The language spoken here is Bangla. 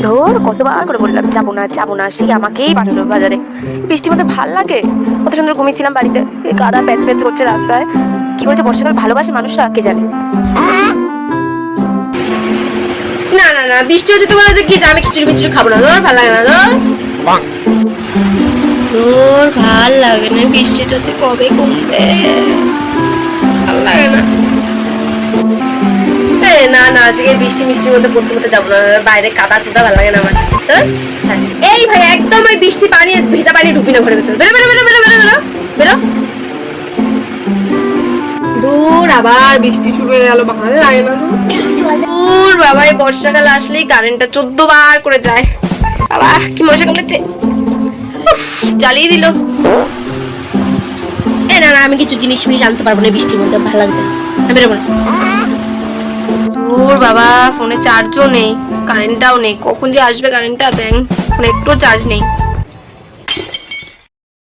ধর কতবার করে বললাম যাবো না যাবো না, সেই আমাকেই পাঠালো বাজারে। বৃষ্টির মধ্যে ভাল লাগে? কত সুন্দর ঘুমিয়েছিলাম বাড়িতে, এই কাদা প্যাচ প্যাচ করছে রাস্তায়। কি করেছে বর্ষাকাল ভালোবাসে মানুষরা কে জানে। না না না, বৃষ্টি হচ্ছে তো বলে কি আমি খিচুড়ি মিচুড়ি খাবো না, ধর ভালো লাগে না, ধর তোর ভাল লাগে না, বৃষ্টিটা যে কবে কমবে, ভাল লাগে না। না না, আজকে বৃষ্টি মিষ্টির মধ্যে পড়তে পড়তে যাবো না, বাইরে কাদা কুদা ভালো লাগে না আমার। এই ভাই একদম ওই বৃষ্টি পানি ভেজা পানি ঢুকবি না ঘরের ভেতরে, বেরো বেরো বেরো বেরো বেরো বেরো বেরো। দূর আবার বৃষ্টি শুরু হয়ে গেল, ভালো লাগে না। দূর বাবা, এই বর্ষাকাল আসলেই কারেন্টটা 14 বার করে যায়। বাবা কি মশা কামড়েছে, জ্বালিয়ে দিল। এ না না, আমি কিছু জিনিস মিনিস আনতে পারবো না বৃষ্টির মধ্যে, ভালো লাগবে না, আমি বেরোবো না। দূর বাবা, ফোনে চার্জও নেই, কারেন্টটাও নেই, কখন যে আসবে কারেন্টটা, ব্যাংক ফোনে একটু চার্জ নেই।